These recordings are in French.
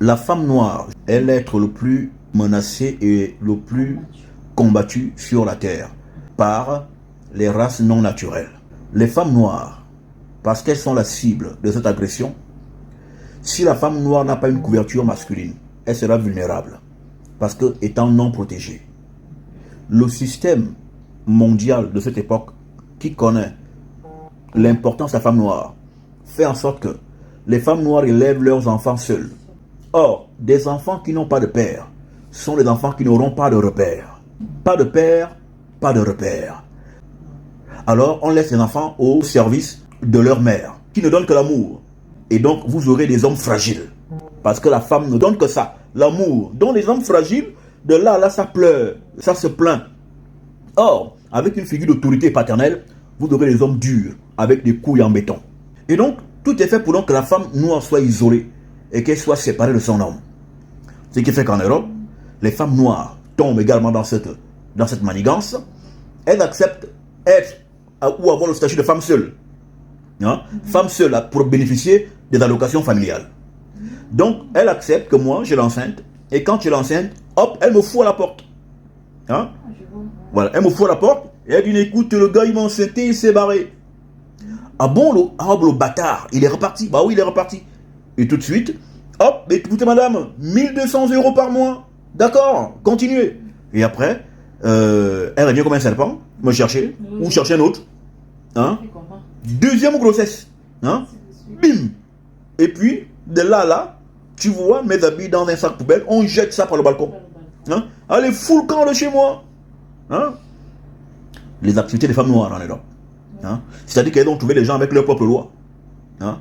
La femme noire est l'être le plus menacé et le plus combattu sur la terre par les races non naturelles. Les femmes noires, parce qu'elles sont la cible de cette agression, si la femme noire n'a pas une couverture masculine, elle sera vulnérable, parce que étant non protégée. Le système mondial de cette époque, qui connaît l'importance de la femme noire, fait en sorte que les femmes noires élèvent leurs enfants seuls. Or, des enfants qui n'ont pas de père sont des enfants qui n'auront pas de repère. Pas de père, pas de repère. Alors, on laisse les enfants au service de leur mère, qui ne donne que l'amour. Et donc, vous aurez des hommes fragiles. Parce que la femme ne donne que ça, l'amour. Donc, les hommes fragiles, de là à là, ça pleure, ça se plaint. Or, avec une figure d'autorité paternelle, vous aurez des hommes durs, avec des couilles en béton. Et donc, tout est fait pour donc que la femme noire soit isolée et qu'elle soit séparée de son homme. Ce qui fait qu'en Europe, les femmes noires tombent également dans cette manigance. Elles acceptent être ou avoir le statut de femme seule. Hein? Femme seule pour bénéficier des allocations familiales. Donc, elle accepte que moi, j'ai l'enceinte. Et quand j'ai l'enceinte, hop, elle me fout à la porte. Hein? Voilà, elle me fout à la porte. Et elle dit, écoute, le gars, il m'a enceinté, il s'est barré. Ah bon, le bâtard, il est reparti. Bah oui, il est reparti. Et tout de suite, hop, écoutez madame, 1200 € par mois. D'accord, continuez. Et après, elle revient comme un serpent, me chercher, ou chercher un autre. Hein? Deuxième grossesse. Hein? Bim. Et puis, de là à là, tu vois mes habits dans un sac poubelle, on jette ça par le balcon. Hein? Allez, fous le camp de chez moi. Hein? Les activités des femmes noires en Europe. Hein? C'est-à-dire qu'elles ont trouvé les gens avec leur propre loi. Hein?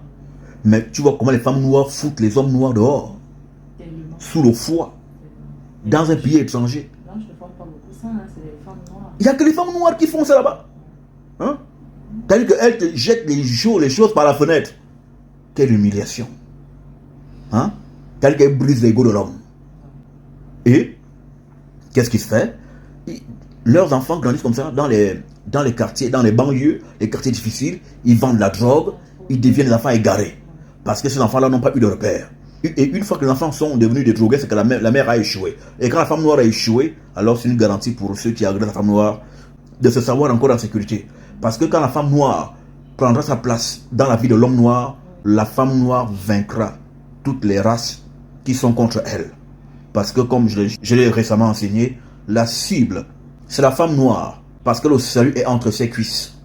Mais tu vois comment les femmes noires foutent les hommes noirs dehors, sous le foie, dans un pays étranger. Il n'y a que les femmes noires qui font ça là-bas. Hein? C'est-à-dire qu'elles te jettent les choses par la fenêtre. Quelle humiliation. Hein? C'est-à-dire qu'elles brisent l'ego de l'homme. Et qu'est-ce qui se fait? Leurs enfants grandissent comme ça dans les quartiers, dans les banlieues, les quartiers difficiles. Ils vendent la drogue, ils deviennent des enfants égarés. Parce que ces enfants-là n'ont pas eu de repère. Et une fois que les enfants sont devenus des drogués, c'est que la mère a échoué. Et quand la femme noire a échoué, alors c'est une garantie pour ceux qui agressent la femme noire de se savoir encore en sécurité. Parce que quand la femme noire prendra sa place dans la vie de l'homme noir, la femme noire vaincra toutes les races qui sont contre elle. Parce que comme je l'ai récemment enseigné, la cible, c'est la femme noire. Parce que le salut est entre ses cuisses.